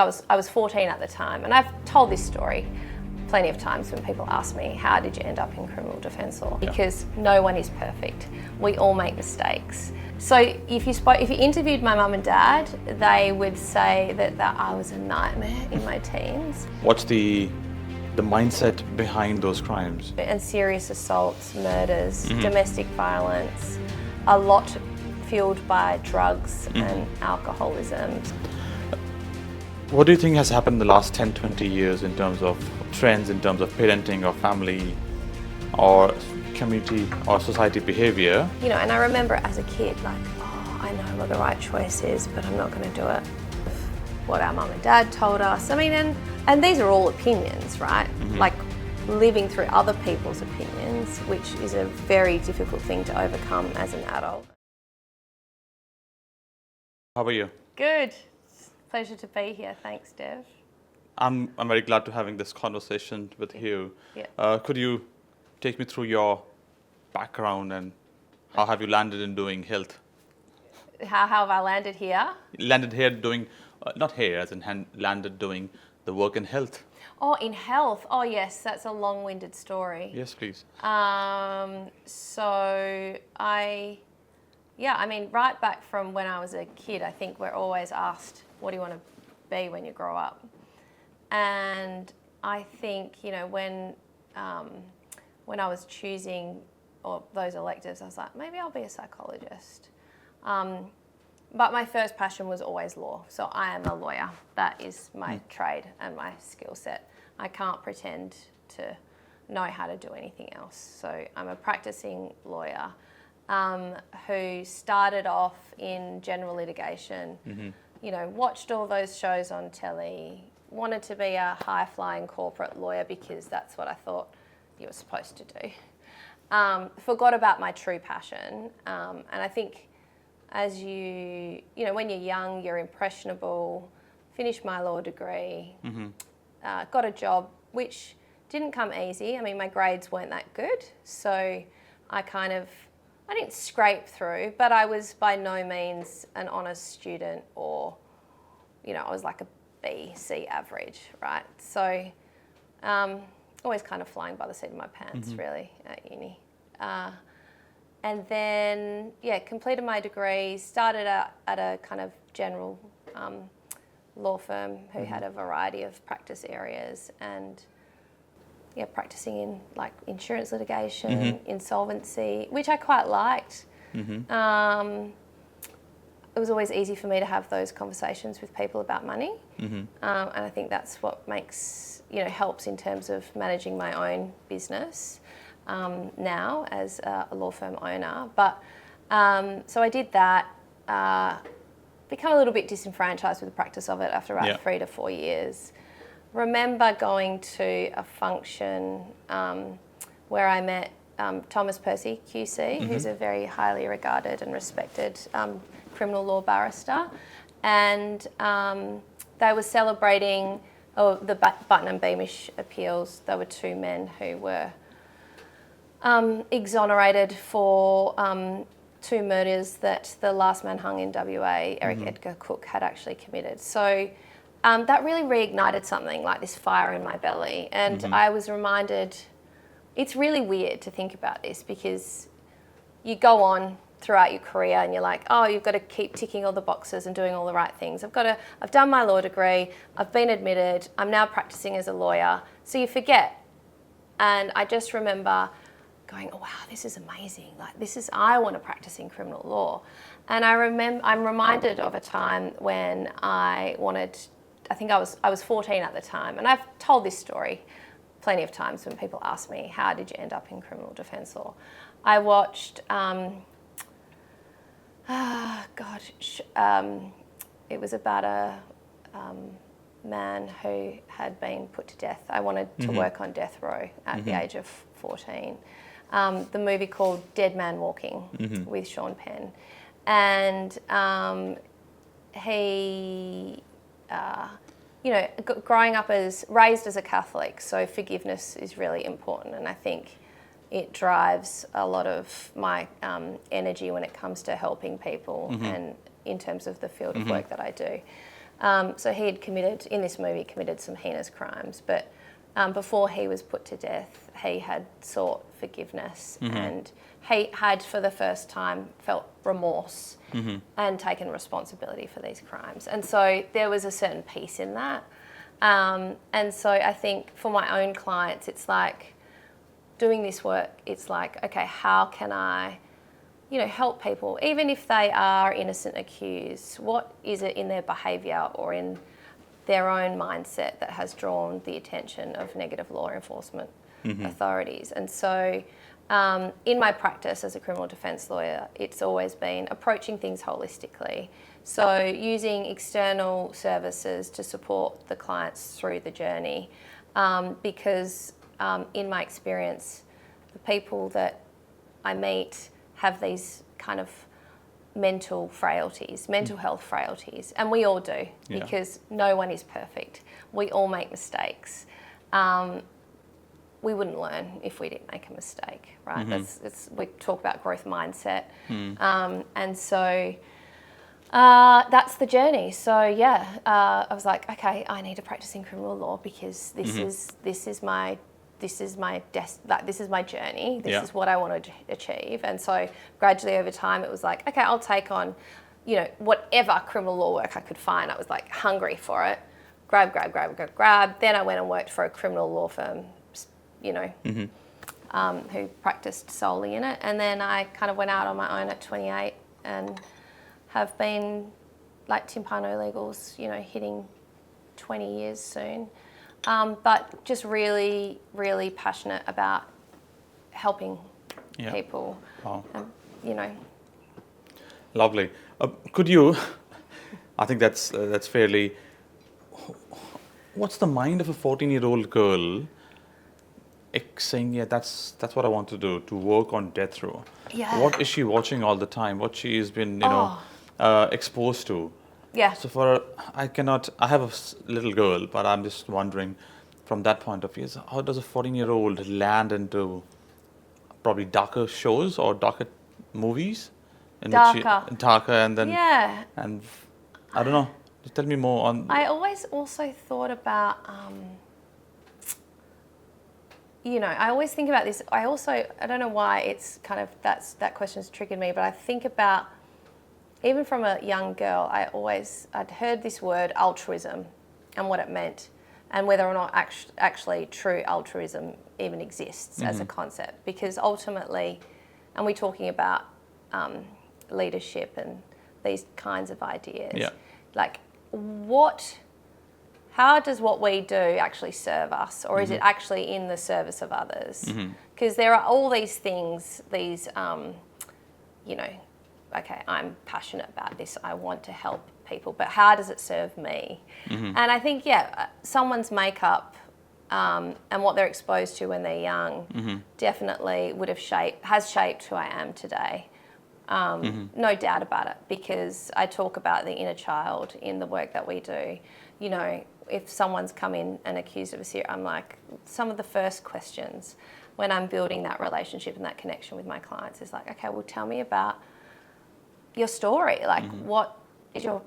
think I was 14 at the time, and I've told this story plenty of times when people ask me, how did you end up in criminal defence law? Because no one is perfect. We all make mistakes. So if you interviewed my mum and dad, they would say that I was a nightmare in my teens. What's the mindset behind those crimes? And serious assaults, murders, domestic violence, a lot fueled by drugs and alcoholism. What do you think has happened in the last 10, 20 years in terms of trends, in terms of parenting or family or community or society behaviour? You know, and I remember as a kid, like, oh, I know what the right choice is, but I'm not going to do it. What our mum and dad told us. I mean, and these are all opinions, right? Like living through other people's opinions, which is a very difficult thing to overcome as an adult. How are you? Good. Pleasure to be here. Thanks, Dev. I'm very glad to having this conversation with you. Yeah. Could you take me through your background and how have you landed in doing health? How have I landed here? Landed here doing, not here as in landed doing the work in health. Oh, in health. Oh, yes, that's a long-winded story. Yes, please. I mean, right back from when I was a kid, I think we're always asked, what do you want to be when you grow up? And I think, you know, when I was choosing those electives, I was like, maybe I'll be a psychologist. But my first passion was always law. So I am a lawyer. That is my trade and my skill set. I can't pretend to know how to do anything else. So I'm a practicing lawyer who started off in general litigation, you know, watched all those shows on telly, wanted to be a high-flying corporate lawyer because that's what I thought you were supposed to do. Forgot about my true passion. And I think as you know, when you're young, you're impressionable, finished my law degree, got a job, which didn't come easy. I mean, my grades weren't that good. So I didn't scrape through, but I was by no means an honest student or, you know, I was like a B, C average, right? So always kind of flying by the seat of my pants, really, at uni. And then, completed my degree, started out at a kind of general law firm who had a variety of practice areas and practicing in like insurance litigation, insolvency, which I quite liked. It was always easy for me to have those conversations with people about money. And I think that's what makes, you know, helps in terms of managing my own business now as a law firm owner. But so I did that, become a little bit disenfranchised with the practice of it after about 3 to 4 years. Remember going to a function where I met Thomas Percy QC, who's a very highly regarded and respected criminal law barrister, and they were celebrating the Button and Beamish appeals. There were 2 men who were exonerated for 2 murders that the last man hung in WA, Eric Edgar Cook, had actually committed. So that really reignited something, like this fire in my belly. And I was reminded, it's really weird to think about this because you go on throughout your career and you're like, oh, you've got to keep ticking all the boxes and doing all the right things. I've done my law degree, I've been admitted, I'm now practicing as a lawyer. So you forget. And I just remember going, oh, wow, this is amazing. Like, I want to practice in criminal law. And I'm reminded of a time when I think I was 14 at the time, and I've told this story plenty of times when people ask me, how did you end up in criminal defence law? I watched, it was about a man who had been put to death. I wanted to work on death row at the age of 14. The movie called Dead Man Walking with Sean Penn. And he... you know, growing up raised as a Catholic, so forgiveness is really important, and I think it drives a lot of my energy when it comes to helping people and in terms of the field of work that I do. So he had committed some heinous crimes, but before he was put to death, he had sought forgiveness and he had for the first time felt remorse and taken responsibility for these crimes. And so there was a certain peace in that. And so I think for my own clients, it's like doing this work, it's like, okay, how can I, help people, even if they are innocent accused, what is it in their behaviour or in their own mindset that has drawn the attention of negative law enforcement authorities? And so in my practice as a criminal defence lawyer, it's always been approaching things holistically. So using external services to support the clients through the journey, because in my experience, the people that I meet have these kind of mental health frailties, and we all do, because no one is perfect. We all make mistakes. We wouldn't learn if we didn't make a mistake, right? We talk about growth mindset, and so that's the journey. So I was like, okay, I need to practice in criminal law because this is my journey. This is what I want to achieve. And so gradually over time, it was like, okay, I'll take on, whatever criminal law work I could find. I was like hungry for it. Grab. Then I went and worked for a criminal law firm, who practiced solely in it. And then I kind of went out on my own at 28 and have been like Timpano Legals, hitting 20 years soon. But just really, really passionate about helping people. Wow. Lovely. Could you, I think that's fairly, what's the mind of a 14-year-old girl saying, that's what I want to do, to work on death row? Yeah. What is she watching all the time? What she has been, exposed to? Yeah. So I have a little girl, but I'm just wondering from that point of view, how does a 14-year-old land into probably darker shows or darker movies? Darker and then... Yeah. And I don't know. Just tell me more on... I always also thought about, I always think about this. I don't know why it's kind of, that question's triggered me, but I think about, even from a young girl, I'd heard this word altruism and what it meant and whether or not actually true altruism even exists as a concept. Because ultimately, and we're talking about leadership and these kinds of ideas, like how does what we do actually serve us, or is it actually in the service of others? Because there are all these things, okay, I'm passionate about this, I want to help people, but how does it serve me? And I think, someone's makeup and what they're exposed to when they're young definitely has shaped who I am today. No doubt about it, because I talk about the inner child in the work that we do. If someone's come in and accused of a serious, I'm like, some of the first questions when I'm building that relationship and that connection with my clients is like, okay, well, tell me about your story, like what is your,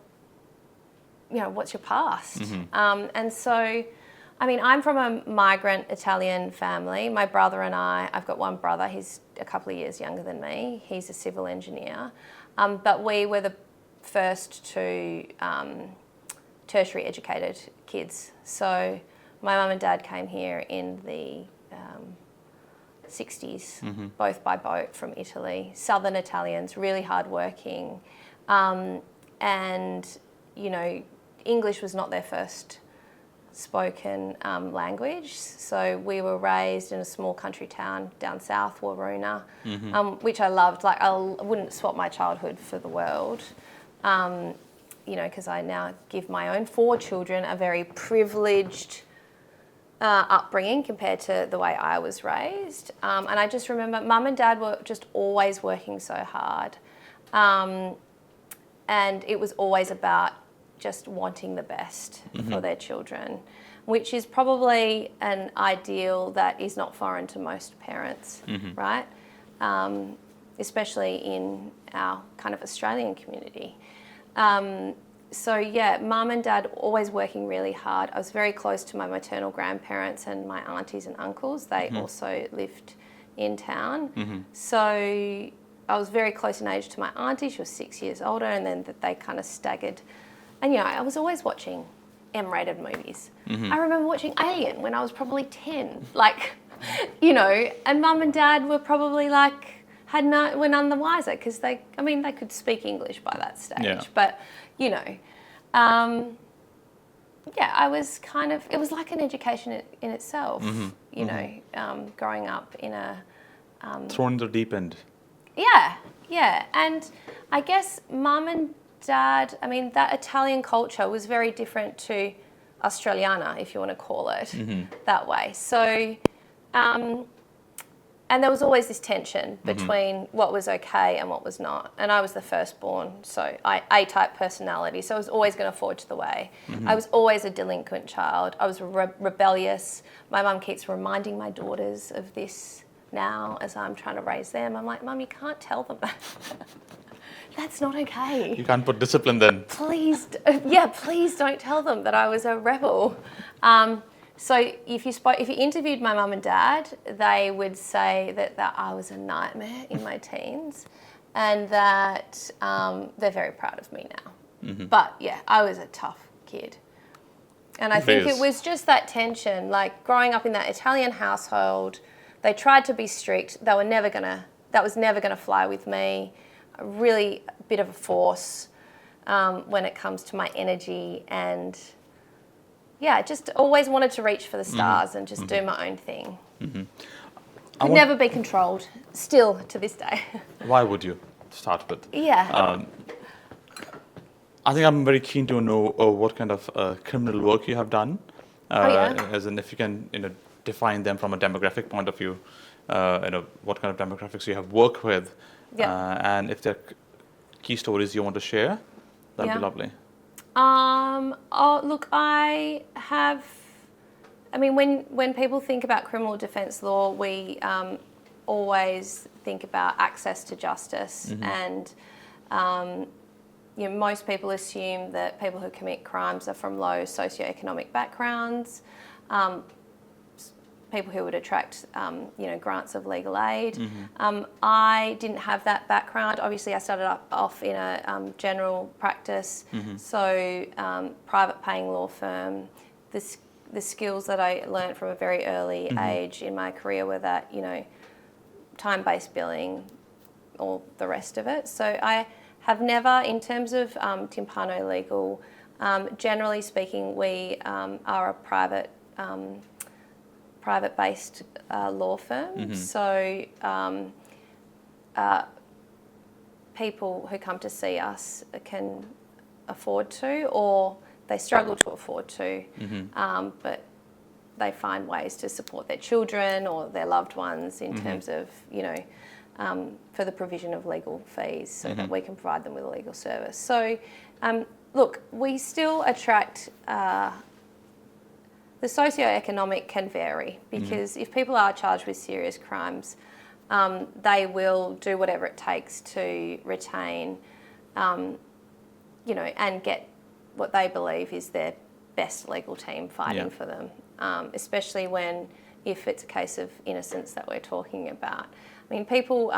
what's your past? And so, I'm from a migrant Italian family. My brother and I've got one brother, he's a couple of years younger than me. He's a civil engineer. But we were the first two tertiary educated kids. So my mum and dad came here in the 60s, both by boat from Italy. Southern Italians, really hardworking. And, English was not their first spoken language. So we were raised in a small country town down south, Waruna, which I loved. Like, I wouldn't swap my childhood for the world, because I now give my own 4 children a very privileged upbringing compared to the way I was raised. And I just remember mum and dad were just always working so hard. And it was always about just wanting the best for their children, which is probably an ideal that is not foreign to most parents, right? Especially in our kind of Australian community. yeah, mum and dad always working really hard. I was very close to my maternal grandparents and my aunties and uncles. They also lived in town. So I was very close in age to my auntie. She was 6 years older, and then they kind of staggered. And, I was always watching M-rated movies. I remember watching Alien when I was probably 10. Like, and mum and dad were probably like, were none the wiser because they could speak English by that stage. Yeah. But, I was kind of, it was like an education in itself, growing up in a... thrown in the deep end. Yeah. And I guess mum and dad, that Italian culture was very different to Australiana, if you want to call it that way. So, and there was always this tension between what was okay and what was not. And I was the firstborn, so A-type personality, so I was always going to forge the way. I was always a delinquent child. I was rebellious. My mum keeps reminding my daughters of this now as I'm trying to raise them. I'm like, Mum, you can't tell them that. That's not okay. You can't put discipline then. Please don't tell them that I was a rebel. So if you interviewed my mum and dad, they would say that I was a nightmare in my teens, and that they're very proud of me now. But yeah, I was a tough kid. And I think it was just that tension, like growing up in that Italian household. They tried to be strict. That was never gonna fly with me. Really a bit of a force when it comes to my energy, and I just always wanted to reach for the stars and just do my own thing. Could never be controlled, still to this day. Why would you, to start with? Yeah. I think I'm very keen to know what kind of criminal work you have done, as in if you can define them from a demographic point of view, what kind of demographics you have worked with, and if there are key stories you want to share, that'd be lovely. Look, I have. When people think about criminal defence law, we always think about access to justice, and most people assume that people who commit crimes are from low socioeconomic backgrounds. People who would attract, grants of legal aid. I didn't have that background. Obviously, I started off in a general practice, so private paying law firm. The skills that I learned from a very early age in my career were that, time-based billing, all the rest of it. So I have never, in terms of Timpano Legal, generally speaking, we are a private-based law firm. So people who come to see us can afford to, or they struggle to afford to, but they find ways to support their children or their loved ones in terms of, for the provision of legal fees so that we can provide them with a legal service. So, look, we still attract... The socioeconomic can vary because if people are charged with serious crimes, they will do whatever it takes to retain, and get what they believe is their best legal team fighting for them, especially if it's a case of innocence that we're talking about. People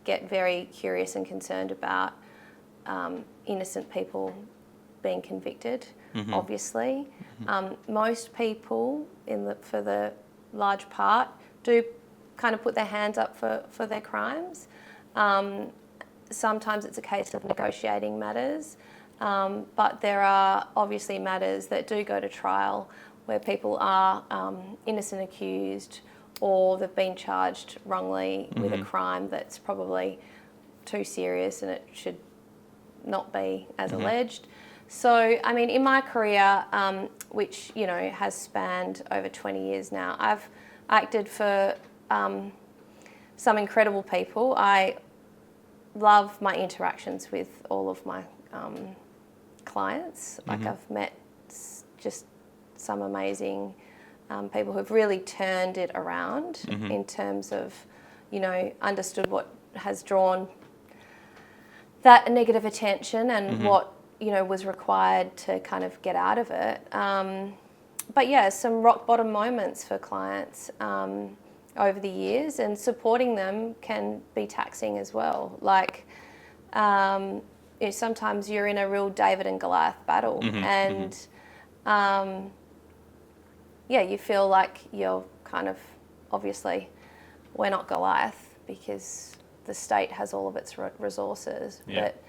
get very curious and concerned about innocent people being convicted, obviously. Most people, for the large part, do kind of put their hands up for their crimes. Sometimes it's a case of negotiating matters, but there are obviously matters that do go to trial where people are innocent accused, or they've been charged wrongly with a crime that's probably too serious and it should not be as alleged. So, in my career, which, has spanned over 20 years now, I've acted for some incredible people. I love my interactions with all of my clients. Like, I've met just some amazing people who've really turned it around in terms of, understood what has drawn that negative attention and what, was required to kind of get out of it. But yeah, some rock bottom moments for clients over the years, and supporting them can be taxing as well. Like, sometimes you're in a real David and Goliath battle, and you feel like you're kind of, obviously, we're not Goliath because the state has all of its resources, but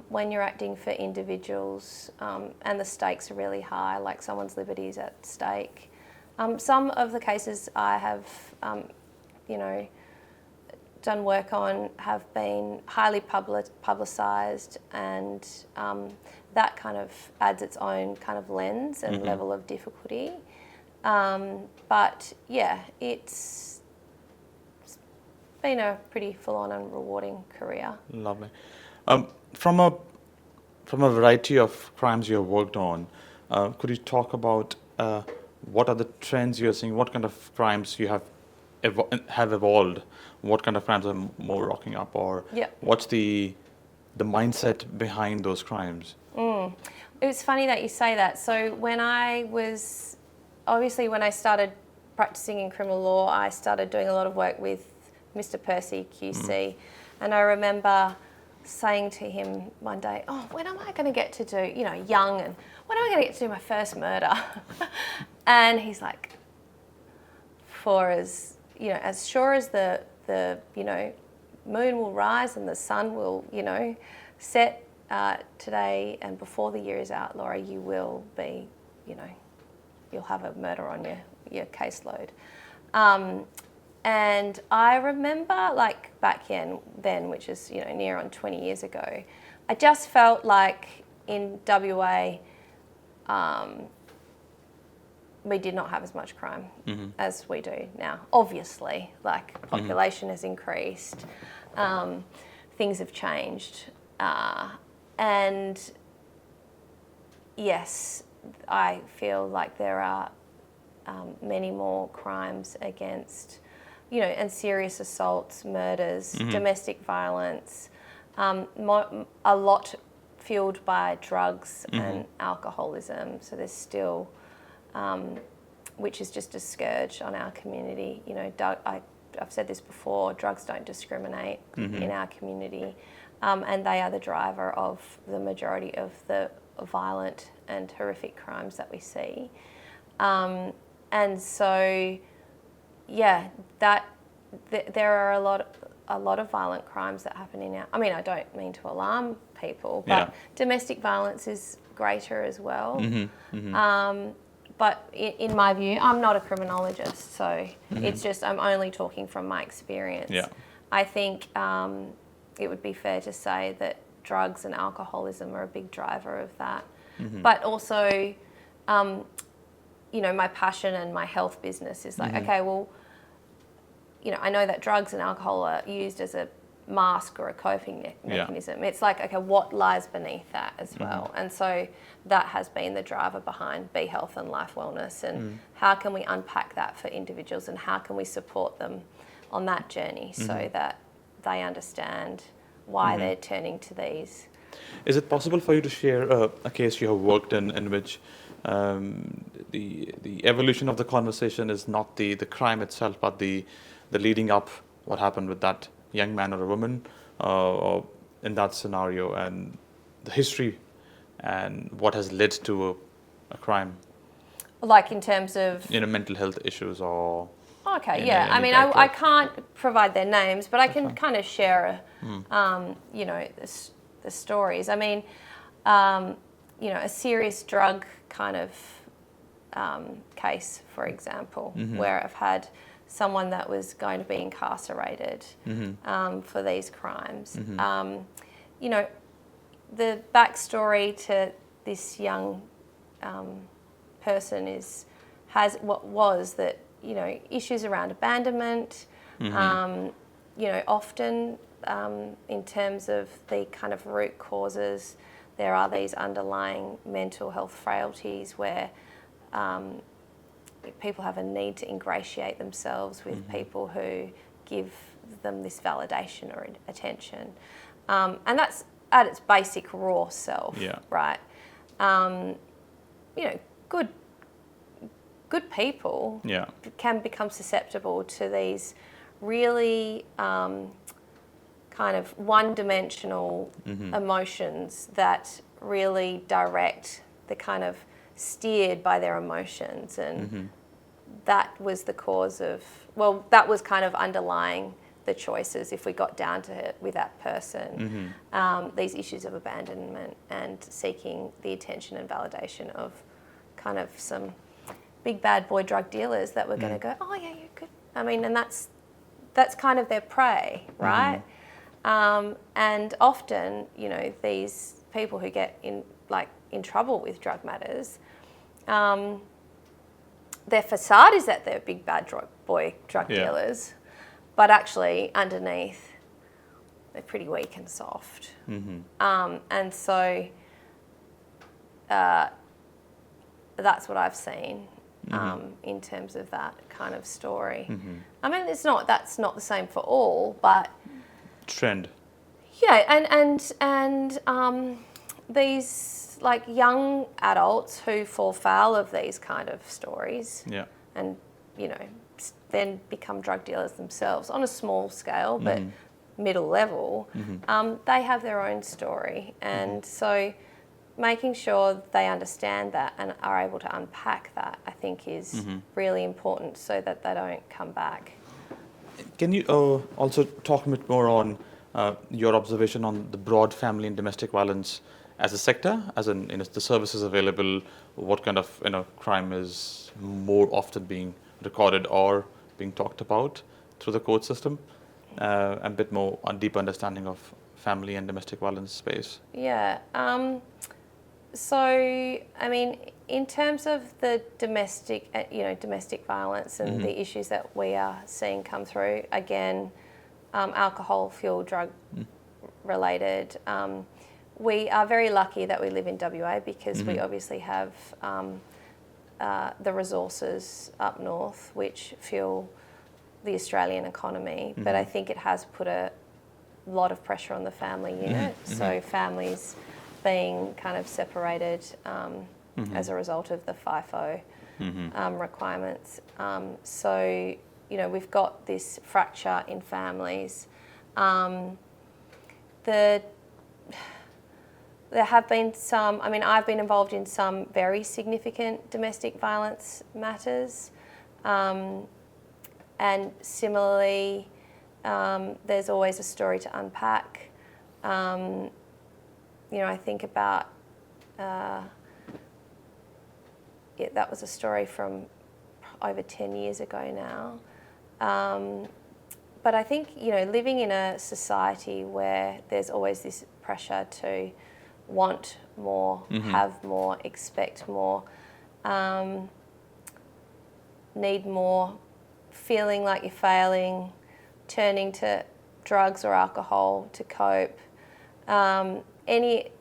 when you're acting for individuals and the stakes are really high, like someone's liberty is at stake. Some of the cases I have, done work on have been highly publicised, and that kind of adds its own kind of lens and level of difficulty. But yeah, it's been a pretty full-on and rewarding career. Lovely. From a variety of crimes you have worked on, could you talk about what are the trends you're seeing? What kind of crimes you have evolved? What kind of crimes are more rocking up, or what's the mindset behind those crimes? It was funny that you say that. So when I started practicing in criminal law, I started doing a lot of work with Mr. Percy QC, and I remember saying to him one day, "Oh, when am I going to get to do, young, and when am I going to get to do my first murder?" And he's like, "For as sure as the moon will rise and the sun will, set today, and before the year is out, Laura, you will be, you'll have a murder on your caseload." And I remember, like, back then, which is, near on 20 years ago, I just felt like in WA, we did not have as much crime as we do now. Obviously, like, population has increased, things have changed, and yes, I feel like there are many more crimes against, and serious assaults, murders, domestic violence, a lot fueled by drugs and alcoholism. So there's still, which is just a scourge on our community. I've said this before, drugs don't discriminate in our community, and they are the driver of the majority of the violent and horrific crimes that we see. And so, yeah, there are a lot of violent crimes that happen in our. I mean, I don't mean to alarm people, but domestic violence is greater as well. But in my view, I'm not a criminologist, so it's just I'm only talking from my experience. Yeah. I think it would be fair to say that drugs and alcoholism are a big driver of that, but also. My passion and my health business is like, okay, well, I know that drugs and alcohol are used as a mask or a coping mechanism. It's like, okay, what lies beneath that as well? And so that has been the driver behind Be Health and Life Wellness, and how can we unpack that for individuals, and how can we support them on that journey so that they understand why they're turning to these. Is it possible for you to share a case you have worked in which the evolution of the conversation is not the crime itself, but the leading up, what happened with that young man or a woman, or in that scenario, and the history and what has led to a crime? Like in terms of mental health issues or. Okay, yeah. I mean, I can't provide their names, but I can kind of share the stories. I mean, a serious drug kind of case, for example, where I've had someone that was going to be incarcerated for these crimes. The backstory to this young person was that issues around abandonment, often in terms of the kind of root causes, there are these underlying mental health frailties where people have a need to ingratiate themselves with people who give them this validation or attention. And that's at its basic raw self, Yeah. right? You know, good people Yeah. can become susceptible to these really kind of one-dimensional emotions that really direct, the kind of steered by their emotions, and that was the cause of, well, that was kind of underlying the choices if we got down to it with that person. These issues of abandonment and seeking the attention and validation of kind of some big bad boy drug dealers that were going to go, oh yeah, you could. I mean, and that's kind of their prey, right? And often, you know, these people who get in trouble with drug matters, their facade is that they're big bad drug dealers, but actually underneath they're pretty weak and soft. And so that's what I've seen in terms of that kind of story. I mean, that's not the same for all, but Trend. yeah, and these like young adults who fall foul of these kind of stories, Yeah. and you know, then become drug dealers themselves on a small scale, but middle level, they have their own story, and so making sure they understand that and are able to unpack that, I think, is really important so that they don't come back. Can you also talk a bit more on your observation on the broad family and domestic violence as a sector, as in, the services available, what kind of crime is more often being recorded or being talked about through the court system, a bit more on deep understanding of family and domestic violence space? Yeah. So, I mean, in terms of the domestic violence and the issues that we are seeing come through, again, alcohol, fuel, drug related. We are very lucky that we live in WA because we obviously have the resources up north which fuel the Australian economy, but I think it has put a lot of pressure on the family unit. So families being kind of separated as a result of the FIFO requirements. So, you know, we've got this fracture in families. There have been some, I mean, I've been involved in some very significant domestic violence matters. And similarly, there's always a story to unpack. You know, I think about, that was a story from over 10 years ago now. But I think, you know, living in a society where there's always this pressure to want more, have more, expect more, need more, feeling like you're failing, turning to drugs or alcohol to cope. Any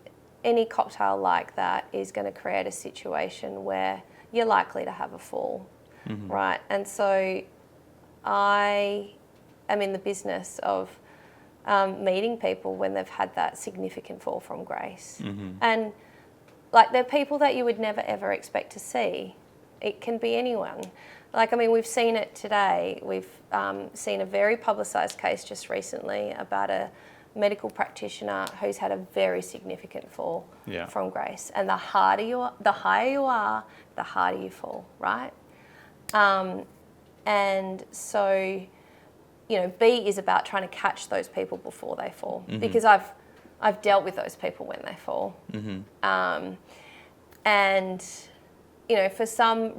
cocktail like that is going to create a situation where you're likely to have a fall, right? And so I am in the business of meeting people when they've had that significant fall from grace. And like, they're people that you would never ever expect to see. It can be anyone. Like, I mean, we've seen it today. We've seen a very publicised case just recently about a medical practitioner who's had a very significant fall from grace. And the higher you are, the harder you fall, right? And so, you know, B is about trying to catch those people before they fall, because I've dealt with those people when they fall. And you know, for some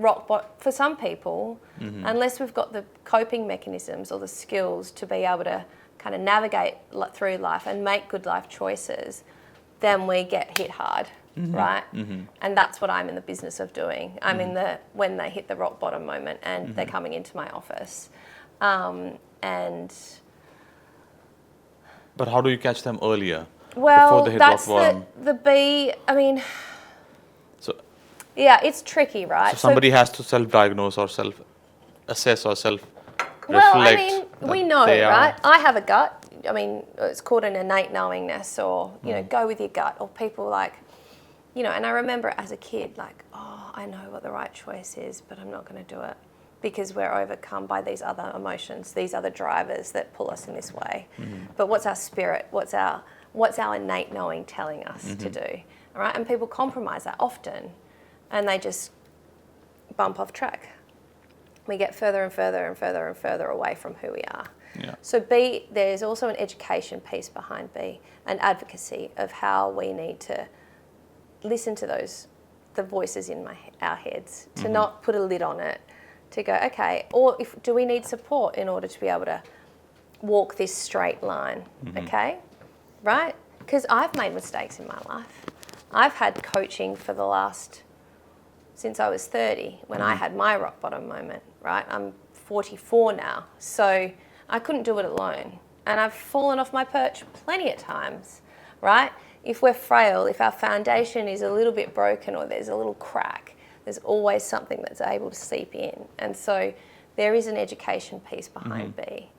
people, unless we've got the coping mechanisms or the skills to be able to kind of navigate through life and make good life choices, then we get hit hard, right? And that's what I'm in the business of doing. I'm in when they hit the rock bottom moment and they're coming into my office. But how do you catch them earlier? Well, before they hit that's rock bottom? the B. I mean, So, yeah, it's tricky, right? so somebody has to self-diagnose or self-assess or self-reflect. Well, I mean, we know, right? I have a gut. I mean, it's called an innate knowingness, or, you know, go with your gut, or people like, you know, and I remember as a kid, like, oh, I know what the right choice is, but I'm not going to do it because we're overcome by these other emotions, these other drivers that pull us in this way. But what's our spirit? What's our innate knowing telling us to do? All right, and people compromise that often, and they just bump off track. We get further and further and further and further away from who we are. Yeah. So B, there's also an education piece behind B, an advocacy of how we need to listen to the voices in our heads, to not put a lid on it, to go, okay, or do we need support in order to be able to walk this straight line, okay, right? Because I've made mistakes in my life. I've had coaching for since I was 30, when I had my rock bottom moment, right? I'm 44 now, so I couldn't do it alone. And I've fallen off my perch plenty of times, right? If we're frail, if our foundation is a little bit broken or there's a little crack, there's always something that's able to seep in. And so there is an education piece behind B.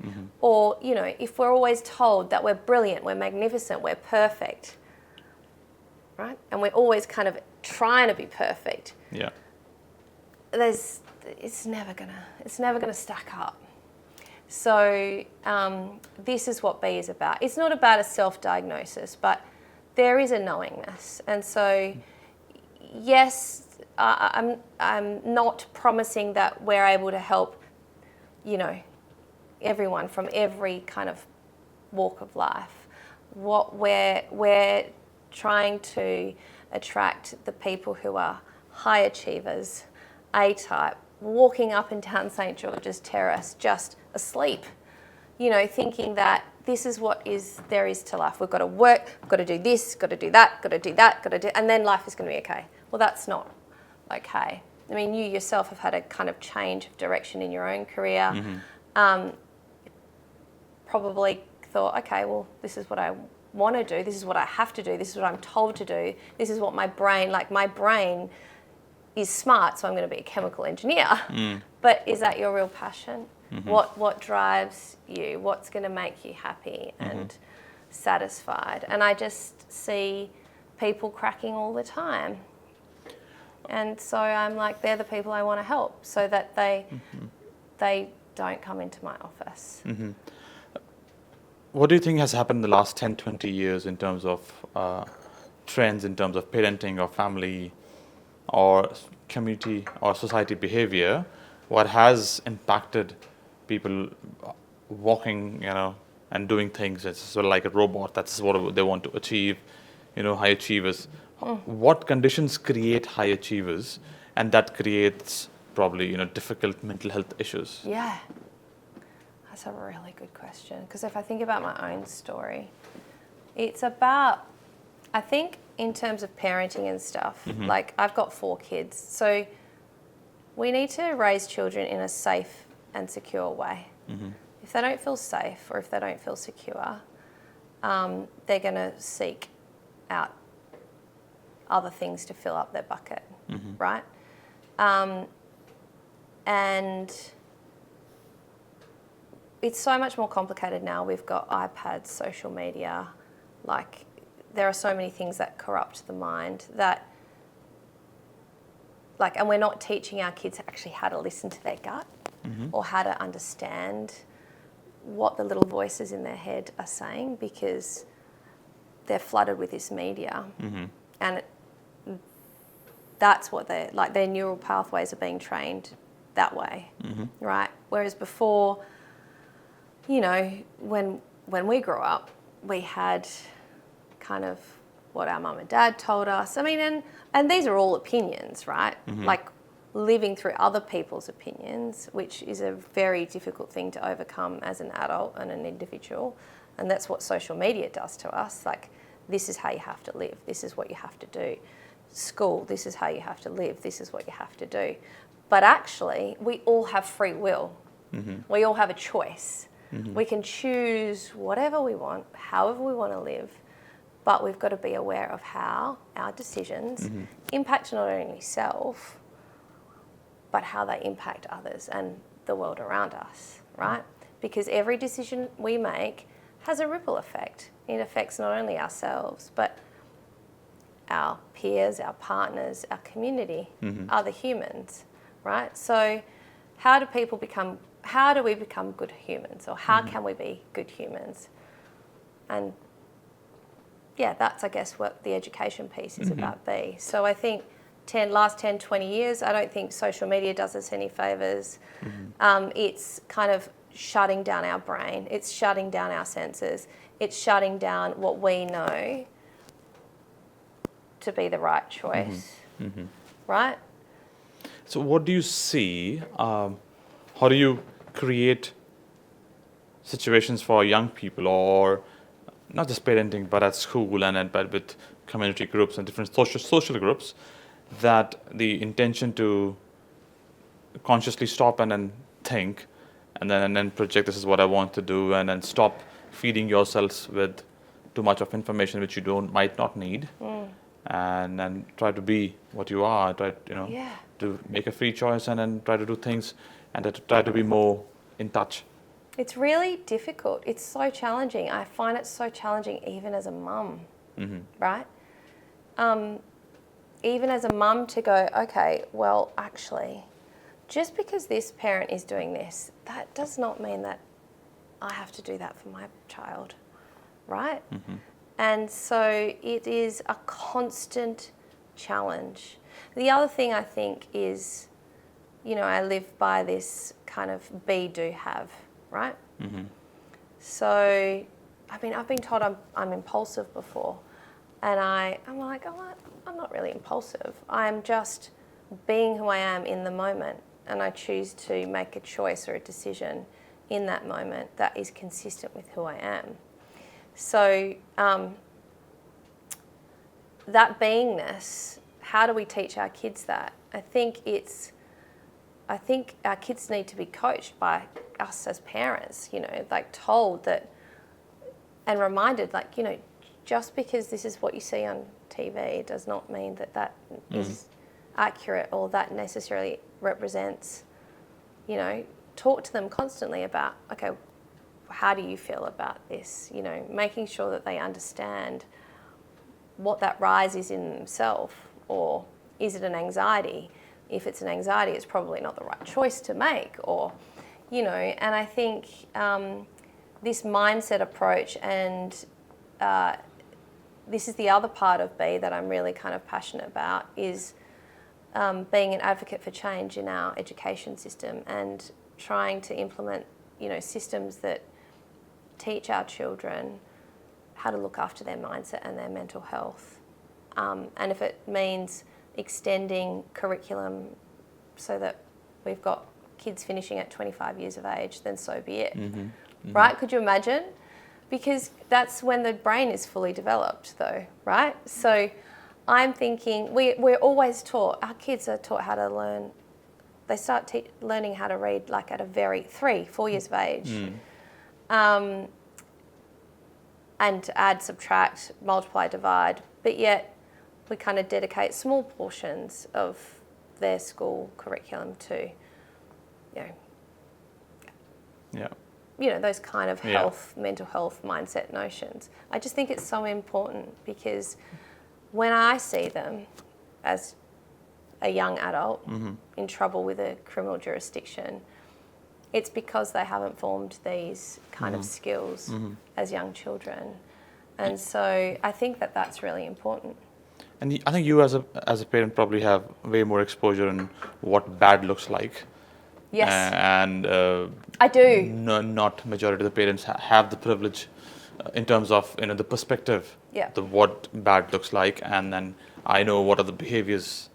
Or, you know, if we're always told that we're brilliant, we're magnificent, we're perfect, right? And we're always kind of trying to be perfect. Yeah. It's never gonna stack up. So this is what B is about. It's not about a self-diagnosis, but there is a knowingness. And so, yes, I'm not promising that we're able to help, you know, everyone from every kind of walk of life. What we're trying to attract the people who are high achievers, A-type, walking up and down St. George's Terrace just asleep, you know, thinking that this is what there is to life. We've got to work, we've got to do this, got to do that, got to do that, got to do, and then life is going to be okay. Well, that's not okay. I mean, you yourself have had a kind of change of direction in your own career. Probably thought, okay, well, this is what I want to do, this is what I have to do, this is what I'm told to do, this is what my brain is smart, so I'm going to be a chemical engineer. But is that your real passion? What drives you? What's going to make you happy and satisfied? And I just see people cracking all the time. And so I'm like, they're the people I want to help, so that they don't come into my office. What do you think has happened in the last 10, 20 years in terms of trends, in terms of parenting or family or community or society behavior? What has impacted people walking, you know, and doing things? It's sort of like a robot. That's what they want to achieve, you know, high achievers. What conditions create high achievers, and that creates probably, you know, difficult mental health issues? Yeah, that's a really good question. Because if I think about my own story, it's about, I think in terms of parenting and stuff, like I've got 4 kids, so we need to raise children in a safe and secure way. If they don't feel safe or if they don't feel secure, they're going to seek out other things to fill up their bucket, right? And it's so much more complicated now. We've got iPads, social media, like there are so many things that corrupt the mind that, like, and we're not teaching our kids actually how to listen to their gut or how to understand what the little voices in their head are saying, because they're flooded with this media. And that's what they're, like, their neural pathways are being trained that way, right? Whereas before, you know, when we grew up, we had kind of what our mum and dad told us. I mean, and these are all opinions, right? Like living through other people's opinions, which is a very difficult thing to overcome as an adult and an individual. And that's what social media does to us. Like, this is how you have to live. This is what you have to do. School, this is how you have to live. This is what you have to do. But actually, we all have free will. We all have a choice. We can choose whatever we want, however we want to live, but we've got to be aware of how our decisions impact not only self, but how they impact others and the world around us, right? Because every decision we make has a ripple effect. It affects not only ourselves, but our peers, our partners, our community, other humans, right? So how do we become good humans, or how can we be good humans? And yeah, that's, I guess, what the education piece is about B. So I think last 10, 20 years, I don't think social media does us any favours. It's kind of shutting down our brain. It's shutting down our senses. It's shutting down what we know to be the right choice, right? So what do you see? How do you create situations for young people, or not just parenting, but at school but with community groups and different social groups, that the intention to consciously stop and then think, and then project, this is what I want to do, and then stop feeding yourselves with too much of information which you might not need, and then try to be what you are, to make a free choice, and then try to do things, and to try to be more in touch. It's really difficult. It's so challenging. I find it so challenging even as a mum, right? Even as a mum to go, okay, well, actually, just because this parent is doing this, that does not mean that I have to do that for my child, right? And so it is a constant challenge. The other thing I think is, I live by this kind of be, do, have, right? So, I mean, I've been told I'm impulsive before, and I'm like, I'm not really impulsive. I'm just being who I am in the moment, and I choose to make a choice or a decision in that moment that is consistent with who I am. So that beingness, how do we teach our kids that? I think our kids need to be coached by us as parents, like told that and reminded, like, just because this is what you see on TV does not mean that is accurate or that necessarily represents, talk to them constantly about, okay, how do you feel about this? Making sure that they understand what that rise is in themselves, or is it an anxiety? If it's an anxiety, it's probably not the right choice to make, or, and I think this mindset approach, and this is the other part of B that I'm really kind of passionate about, is being an advocate for change in our education system and trying to implement, systems that teach our children how to look after their mindset and their mental health. And if it means extending curriculum so that we've got kids finishing at 25 years of age, then so be it. Right? Could you imagine? Because that's when the brain is fully developed, though, right? So I'm thinking we're always taught, our kids are taught how to learn. They start learning how to read like at a 3-4 years of age. And to add, subtract, multiply, divide. But yet we kind of dedicate small portions of their school curriculum to, those kind of health, mental health, mindset notions. I just think it's so important, because when I see them as a young adult in trouble with a criminal jurisdiction, it's because they haven't formed these kind of skills as young children. And so I think that that's really important. And I think you as a parent probably have way more exposure in what bad looks like. Yes. And I do. Not majority of the parents have the privilege in terms of the perspective, what bad looks like, and then I know what are the behaviors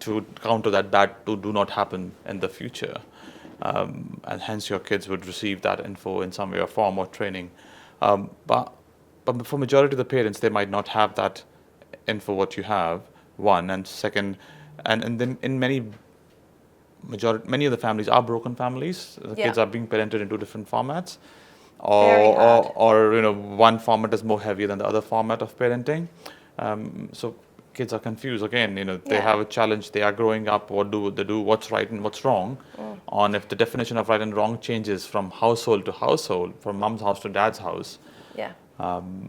to counter that bad to do not happen in the future. And hence your kids would receive that info in some way or form or training. But for majority of the parents, they might not have that info what you have, one, and second, and then in many of the families are broken families. The kids are being parented into different formats, or one format is more heavier than the other format of parenting. So kids are confused again. They Yeah. have a challenge. They are growing up. What do they do? What's right and what's wrong? On if the definition of right and wrong changes from household to household, from mom's house to dad's house. Yeah.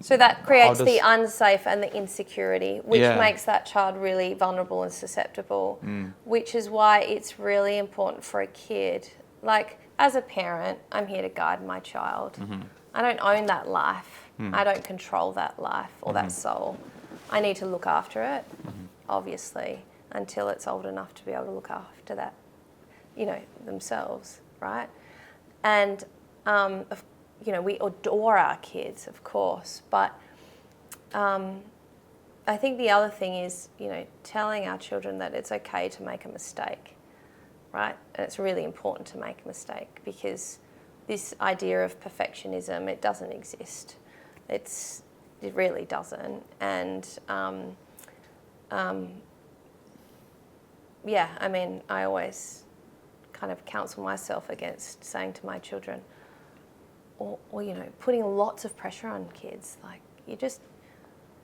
So that How creates does the unsafe and the insecurity, which Yeah. makes that child really vulnerable and susceptible, which is why it's really important for a kid. Like, as a parent, I'm here to guide my child. I don't own that life. I don't control that life or that soul. I need to look after it, obviously, until it's old enough to be able to look after that, themselves, right? And, we adore our kids, of course, but I think the other thing is, telling our children that it's okay to make a mistake, right? And it's really important to make a mistake, because this idea of perfectionism, it doesn't exist. It really doesn't. And I always kind of counsel myself against saying to my children, or putting lots of pressure on kids. Like, you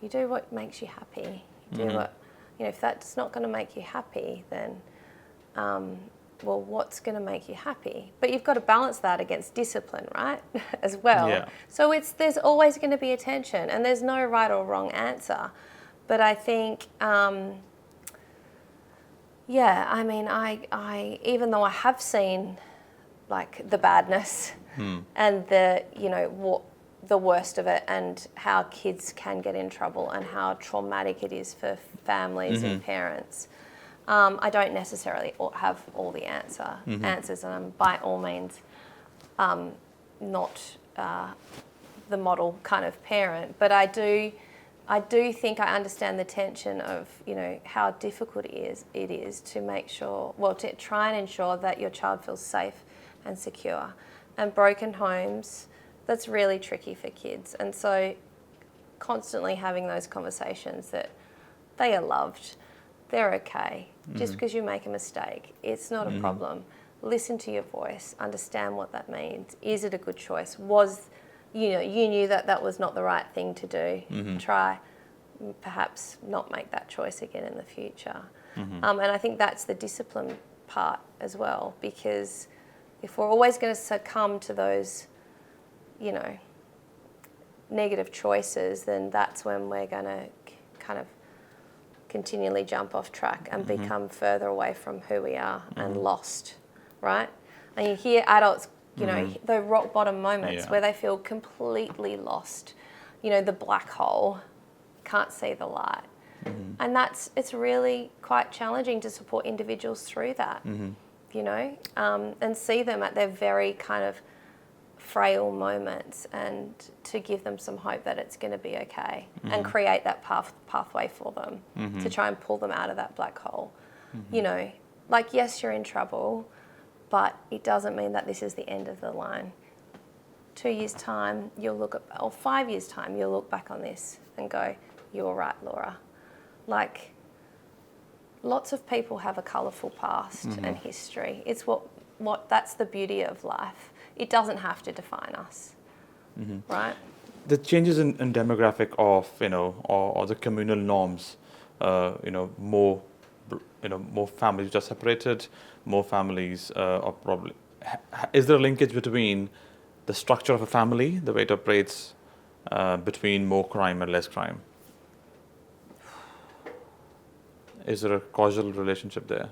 do what makes you happy. You do what, if that's not going to make you happy, then, what's going to make you happy? But you've got to balance that against discipline, right? As well. Yeah. So there's always going to be a tension, and there's no right or wrong answer. But I think, I even though I have seen, like, the badness and the worst of it, and how kids can get in trouble and how traumatic it is for families and parents, I don't necessarily have all the answers, and I'm by all means not the model kind of parent, but I do think I understand the tension of, how difficult it is to make sure, to try and ensure that your child feels safe and secure. And broken homes, that's really tricky for kids. And so constantly having those conversations that they are loved, they're okay. Just because you make a mistake, it's not a problem. Listen to your voice, understand what that means. Is it a good choice? You knew that was not the right thing to do. Try, perhaps not make that choice again in the future. And I think that's the discipline part as well, because if we're always going to succumb to those, negative choices, then that's when we're going to kind of continually jump off track and become further away from who we are and lost, right? And you hear adults, the rock bottom moments where they feel completely lost, the black hole, can't see the light. And it's really quite challenging to support individuals through that, and see them at their very kind of frail moments, and to give them some hope that it's going to be okay, and create that pathway for them to try and pull them out of that black hole. Like, yes, you're in trouble, but it doesn't mean that this is the end of the line. 2 years' time, or 5 years' time, you'll look back on this and go, you were right, Laura. Like, lots of people have a colourful past and history. It's that's the beauty of life. It doesn't have to define us, right? The changes in demographic of, or the communal norms, more families are separated, more families are probably. Is there a linkage between the structure of a family, the way it operates, between more crime and less crime? Is there a causal relationship there?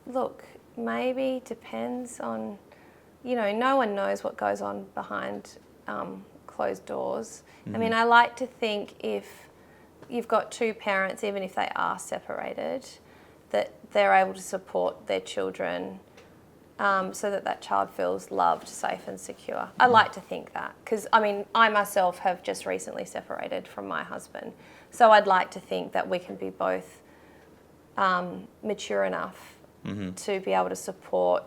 Look, maybe depends on, no one knows what goes on behind closed doors. I mean, I like to think if you've got two parents, even if they are separated, that they're able to support their children so that child feels loved, safe and secure. I like to think that, because, I myself have just recently separated from my husband. So I'd like to think that we can be both mature enough to be able to support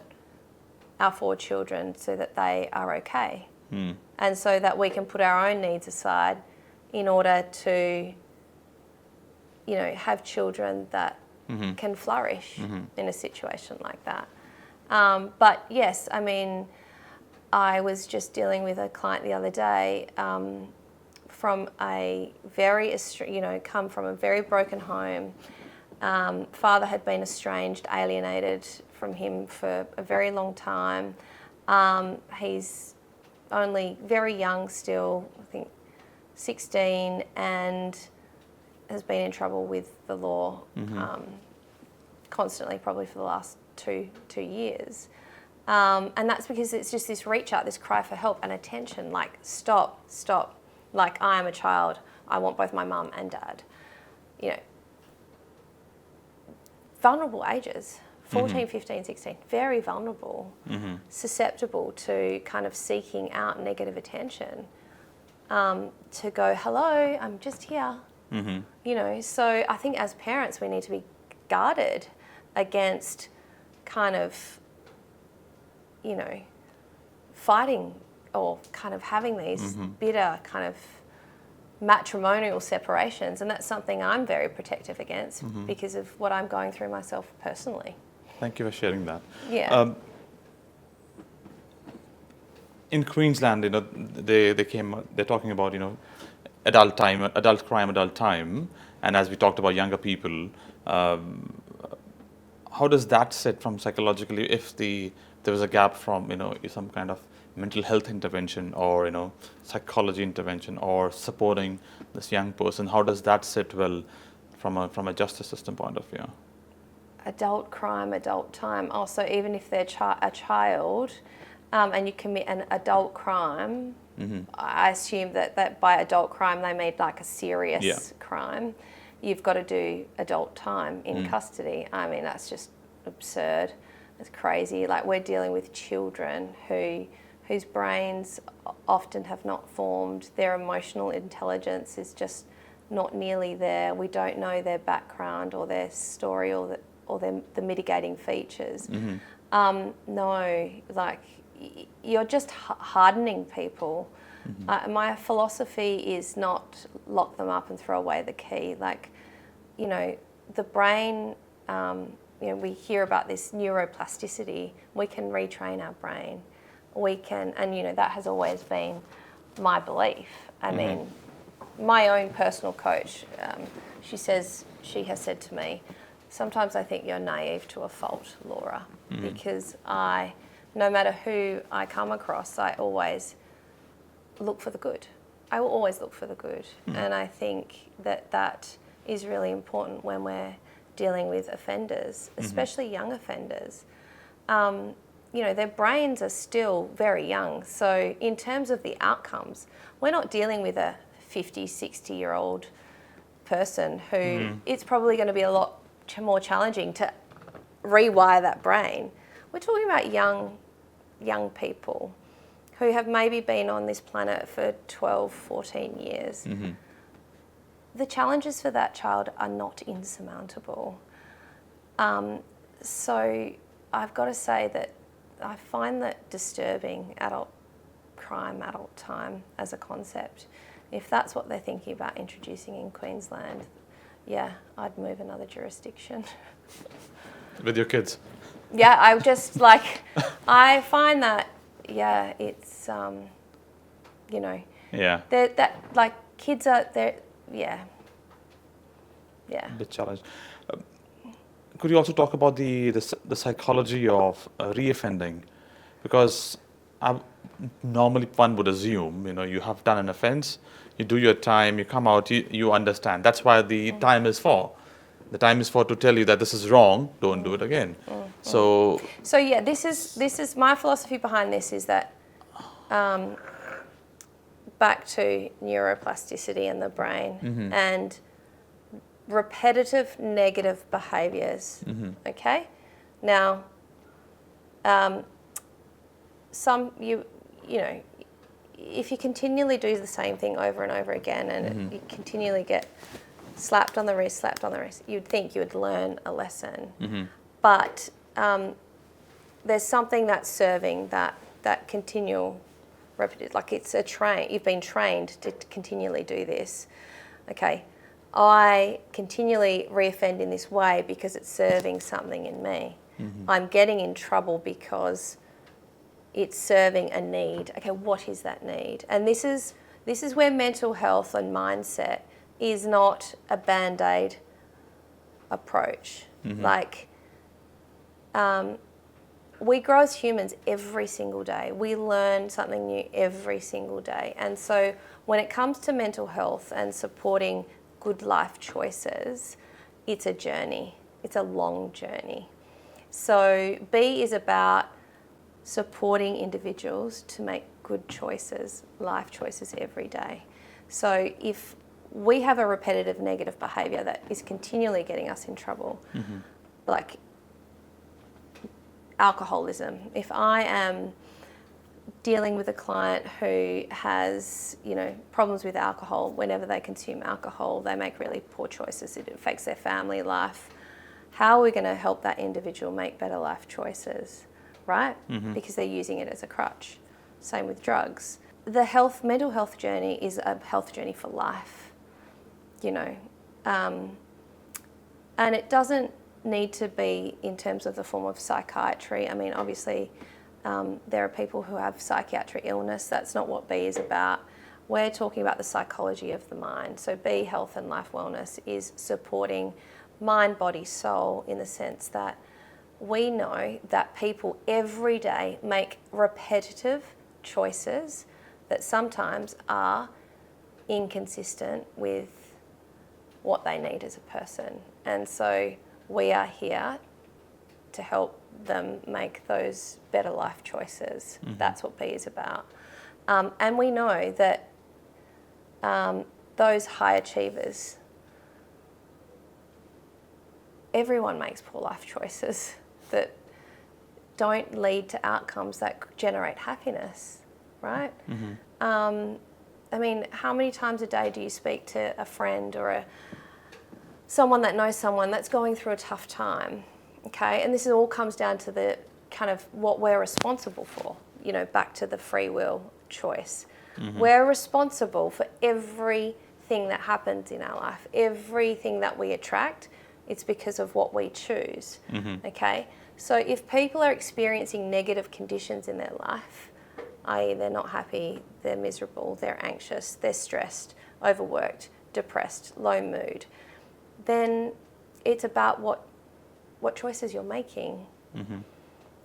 our 4 children so that they are okay. And so that we can put our own needs aside in order to, have children that can flourish in a situation like that. But yes, I was just dealing with a client the other day, from a come from a very broken home. Father had been estranged, alienated from him for a very long time. He's only very young still, I think 16, and has been in trouble with the law constantly, probably for the last two years. And that's because it's just this reach out, this cry for help and attention, like stop, like I am a child, I want both my mum and dad. You know, vulnerable ages, 14, 15, 16, very vulnerable, susceptible to kind of seeking out negative attention, to go, hello, I'm just here. You know, so I think as parents we need to be guarded against kind of, you know, fighting or kind of having these bitter kind of matrimonial separations, and that's something I'm very protective against because of what I'm going through myself personally. Thank you for sharing that. Yeah. In Queensland, you know, they're talking about, you know, adult crime, adult time, and as we talked about younger people, how does that sit from psychologically if there was a gap from, you know, some kind of mental health intervention or, you know, psychology intervention or supporting this young person? How does that sit well from a justice system point of view? Adult crime, adult time. Also, even if they're a child and you commit an adult crime, I assume that by adult crime they made like a serious crime. You've got to do adult time in custody. I mean, that's just absurd. It's crazy. Like, we're dealing with children whose brains often have not formed. Their emotional intelligence is just not nearly there. We don't know their background or their story or the mitigating features. No, like, you're just hardening people. My philosophy is not lock them up and throw away the key. Like, you know, the brain, you know, we hear about this neuroplasticity. We can retrain our brain. We can, and you know, that has always been my belief. I mean, my own personal coach, she has said to me, sometimes I think you're naive to a fault, Laura, because no matter who I come across, I always look for the good. I will always look for the good. And I think that is really important when we're dealing with offenders, especially young offenders. You know, their brains are still very young. So in terms of the outcomes, we're not dealing with a 50, 60-year-old person who it's probably going to be a lot more challenging to rewire that brain. We're talking about young people who have maybe been on this planet for 12, 14 years. The challenges for that child are not insurmountable. So I've got to say that I find that disturbing, adult crime, adult time as a concept. If that's what they're thinking about introducing in Queensland, yeah, I'd move another jurisdiction. With your kids? Yeah, I just like, I find that, yeah, it's, you know, that like kids are there, yeah. The challenge. Could you also talk about the psychology of reoffending? Because normally one would assume, you know, you have done an offense, you do your time, you come out, you understand. That's why the time is for. The time is for to tell you that this is wrong, don't do it again. So yeah, this is my philosophy behind this is that back to neuroplasticity in the brain and repetitive negative behaviours. Okay, now you know, if you continually do the same thing over and over again and you continually get slapped on the wrist, you'd think you would learn a lesson. But there's something that's serving that continual repetitive, like it's you've been trained to continually do this. Okay, I continually reoffend in this way because it's serving something in me. I'm getting in trouble because it's serving a need. Okay, what is that need? And this is This is where mental health and mindset is not a Band-Aid approach. Like, we grow as humans every single day. We learn something new every single day. And so when it comes to mental health and supporting good life choices, it's a journey. It's a long journey. So B is about supporting individuals to make good choices, life choices every day. So if we have a repetitive negative behaviour that is continually getting us in trouble, like alcoholism. If I am dealing with a client who has, problems with alcohol, whenever they consume alcohol, they make really poor choices. It affects their family life. How are we going to help that individual make better life choices, right? Because they're using it as a crutch. Same with drugs. The mental health journey is a health journey for life, and it doesn't need to be in terms of the form of psychiatry. I mean, obviously, there are people who have psychiatric illness. That's not what B is about. We're talking about the psychology of the mind. So B, health and life wellness, is supporting mind, body, soul, in the sense that we know that people every day make repetitive choices that sometimes are inconsistent with what they need as a person. And so we are here to help them make those better life choices. That's what B is about. And we know that those high achievers, everyone makes poor life choices that don't lead to outcomes that generate happiness, right? I mean, how many times a day do you speak to a friend or someone that knows someone that's going through a tough time, okay? And this all comes down to the kind of what we're responsible for, back to the free will choice. We're responsible for everything that happens in our life, everything that we attract. It's because of what we choose, okay? So if people are experiencing negative conditions in their life, i.e. they're not happy, they're miserable, they're anxious, they're stressed, overworked, depressed, low mood, then it's about what choices you're making.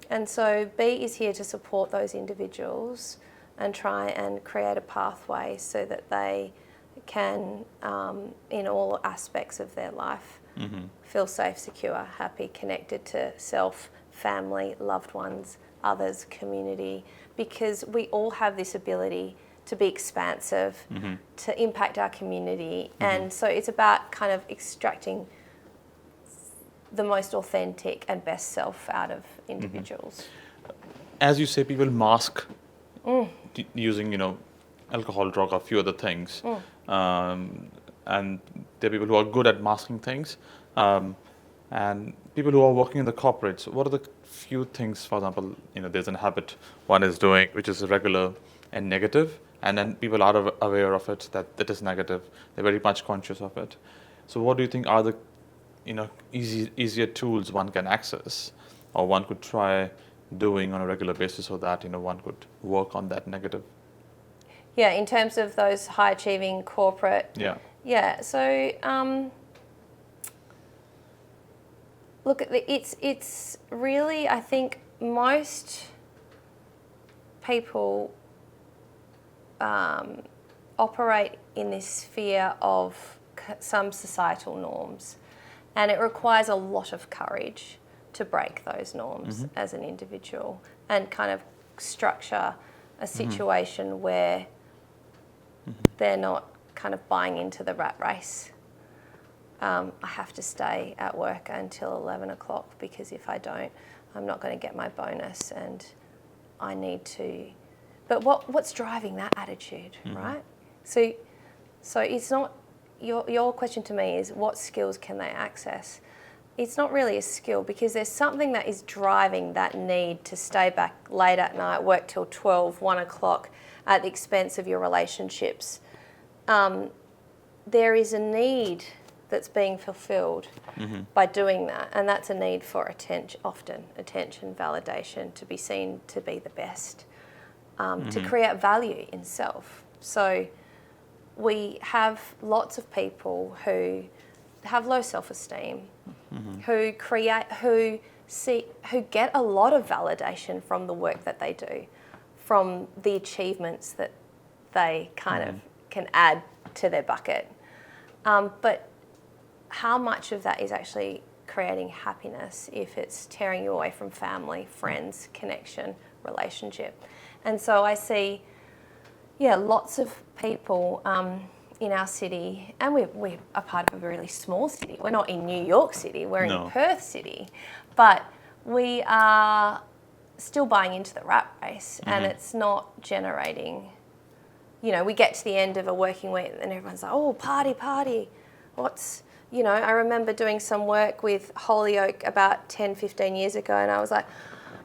And so B is here to support those individuals and try and create a pathway so that they can, in all aspects of their life, feel safe, secure, happy, connected to self, family, loved ones, others, community, because we all have this ability to be expansive, to impact our community. And so it's about kind of extracting the most authentic and best self out of individuals. As you say, people mask using, alcohol, drug, or a few other things. And there are people who are good at masking things. And people who are working in the corporates, what are the few things, for example, there's a habit one is doing, which is regular and negative, and then people are aware of it, that it is negative. They're very much conscious of it. So what do you think are the, easier tools one can access or one could try doing on a regular basis so that, one could work on that negative? Yeah, in terms of those high achieving corporate. Yeah, so look, it's really, I think most people operate in this sphere of some societal norms, and it requires a lot of courage to break those norms as an individual and kind of structure a situation where they're not kind of buying into the rat race. I have to stay at work until 11 o'clock because if I don't, I'm not going to get my bonus and I need to... But what's driving that attitude, right? So it's not... Your question to me is what skills can they access? It's not really a skill because there's something that is driving that need to stay back late at night, work till 12, 1 o'clock at the expense of your relationships. There is a need that's being fulfilled by doing that, and that's a need for attention, validation, to be seen to be the best, to create value in self. So we have lots of people who have low self-esteem, who get a lot of validation from the work that they do, from the achievements that they kind of can add to their bucket. But how much of that is actually creating happiness if it's tearing you away from family, friends, connection, relationship? And so I see, lots of people in our city, and we're a part of a really small city. We're not in New York City, we're in Perth City, but we are still buying into the rat race, and it's not generating, we get to the end of a working week and everyone's like, oh, party. I remember doing some work with Holyoke about 10, 15 years ago, and I was like,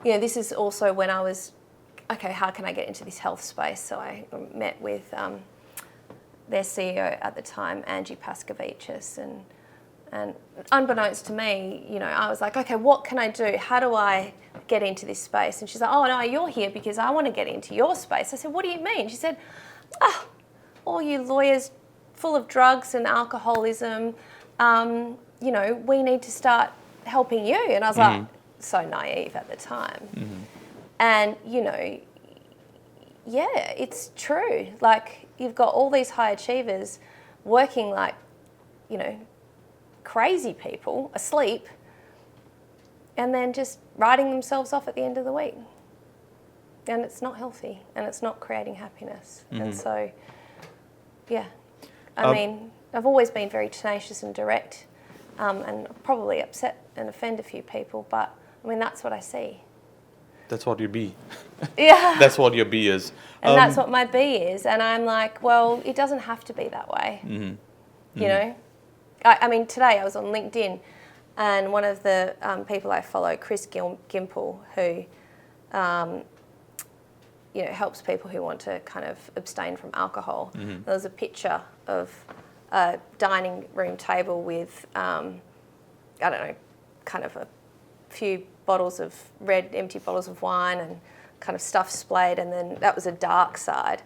this is also when I was, okay, how can I get into this health space? So I met with their CEO at the time, Angie Pascovicius, and unbeknownst to me, I was like, okay, what can I do? How do I get into this space? And she's like, oh, no, you're here because I want to get into your space. I said, what do you mean? She said, all you lawyers full of drugs and alcoholism, we need to start helping you. And I was like, so naive at the time. And, it's true. Like, you've got all these high achievers working like, crazy people, asleep, and then just writing themselves off at the end of the week. And it's not healthy, and it's not creating happiness. And so, I mean, I've always been very tenacious and direct, and probably upset and offend a few people, but I mean, that's what I see. That's what you be. Yeah. That's what your be is. And that's what my be is. And I'm like, well, it doesn't have to be that way. You know? I mean, today I was on LinkedIn, and one of the people I follow, Chris Gimple, who helps people who want to kind of abstain from alcohol. There was a picture of a dining room table with, kind of a few bottles of empty bottles of wine and kind of stuff splayed, and then that was a dark side.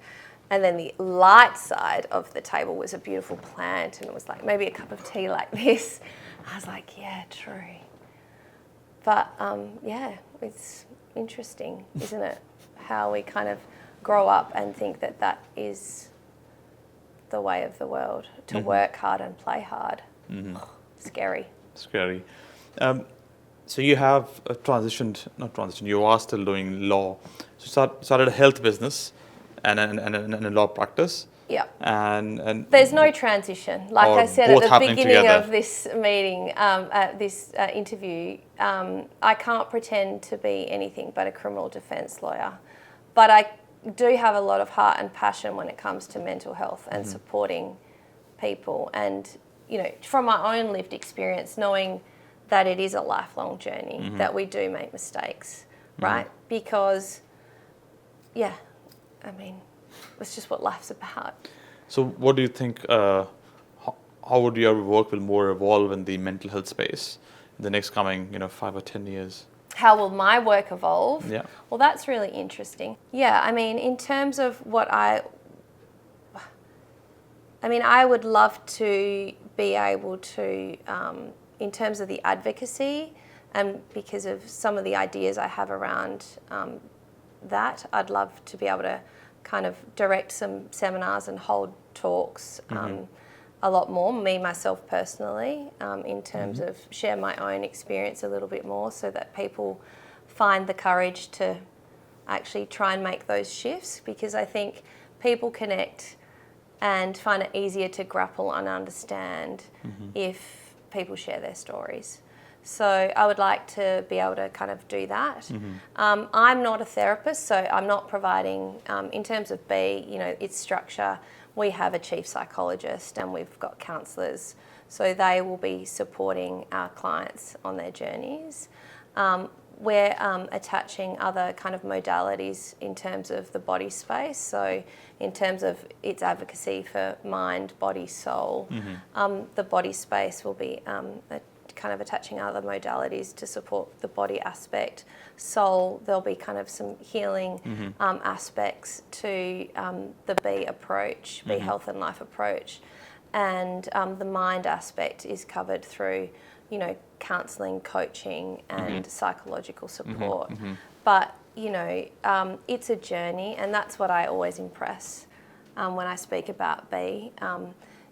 And then the light side of the table was a beautiful plant, and it was like maybe a cup of tea like this. I was like, yeah, true. But it's interesting, isn't it? How we kind of grow up and think that that is the way of the world, to work hard and play hard. Scary. So you have you are still doing law. So you started a health business and a law practice. Yeah. And there's no transition. Like I said at the beginning together. of this meeting, at this interview, I can't pretend to be anything but a criminal defence lawyer. But I do have a lot of heart and passion when it comes to mental health and supporting people. And, from my own lived experience, knowing that it is a lifelong journey, that we do make mistakes, right? Because, it's just what life's about. So what do you think, how would your work will more evolve in the mental health space in the next coming, 5 or 10 years? How will my work evolve? Yeah. Well, that's really interesting. Yeah, I mean, in terms of what I would love to be able to, in terms of the advocacy, and because of some of the ideas I have around that, I'd love to be able to kind of direct some seminars and hold talks a lot more, me, myself personally, in terms of share my own experience a little bit more, so that people find the courage to actually try and make those shifts, because I think people connect and find it easier to grapple and understand if people share their stories. So I would like to be able to kind of do that. I'm not a therapist, so I'm not providing, in terms of its structure, we have a chief psychologist and we've got counsellors, so they will be supporting our clients on their journeys. We're attaching other kind of modalities in terms of the body space, so in terms of its advocacy for mind, body, soul, the body space will be kind of attaching other modalities to support the body aspect. Soul, there'll be kind of some healing aspects to the B approach, B health and life approach. And the mind aspect is covered through, you know, counselling, coaching and psychological support. But, you know, it's a journey, and that's what I always impress when I speak about B.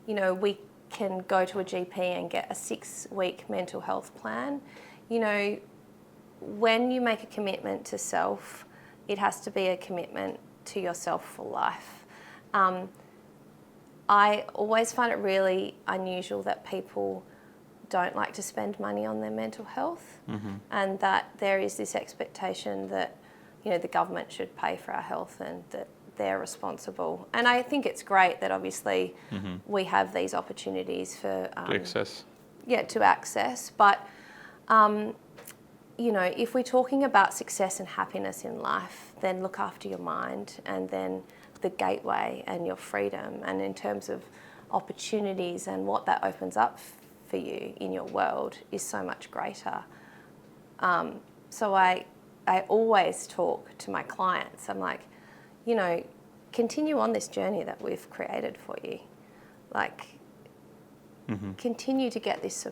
You know, we can go to a GP and get a 6-week mental health plan. You know, when you make a commitment to self, it has to be a commitment to yourself for life. I always find it really unusual that people don't like to spend money on their mental health, and that there is this expectation that, you know, the government should pay for our health and that they're responsible. And I think it's great that obviously we have these opportunities for to access. Yeah, to access. But you know, if we're talking about success and happiness in life, then look after your mind, and then the gateway and your freedom, and in terms of opportunities and what that opens up for you in your world is so much greater. So I always talk to my clients. I'm like, you know, continue on this journey that we've created for you. Like, continue to get this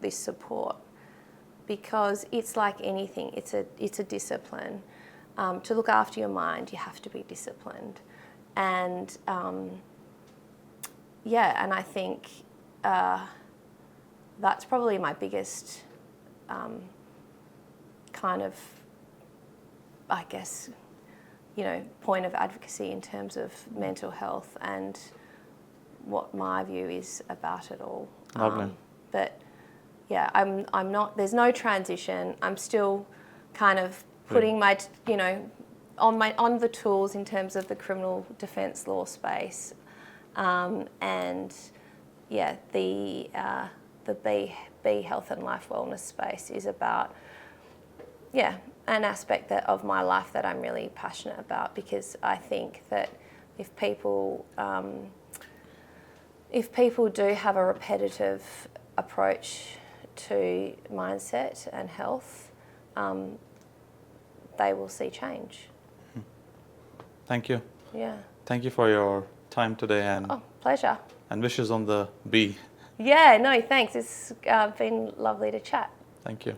support, because it's like anything. It's a discipline. To look after your mind, you have to be disciplined. And yeah, and I think that's probably my biggest kind of, I guess, you know, point of advocacy in terms of mental health and what my view is about it all. Lovely. But yeah, I'm not. There's no transition. I'm still kind of putting my, you know, on the tools in terms of the criminal defence law space, and yeah, the B health and life wellness space is about, yeah, an aspect of my life that I'm really passionate about, because I think that if people do have a repetitive approach to mindset and health, they will see change. Thank you. Yeah. Thank you for your time today, and Pleasure. And wishes on the B. Yeah, no, thanks. It's been lovely to chat. Thank you.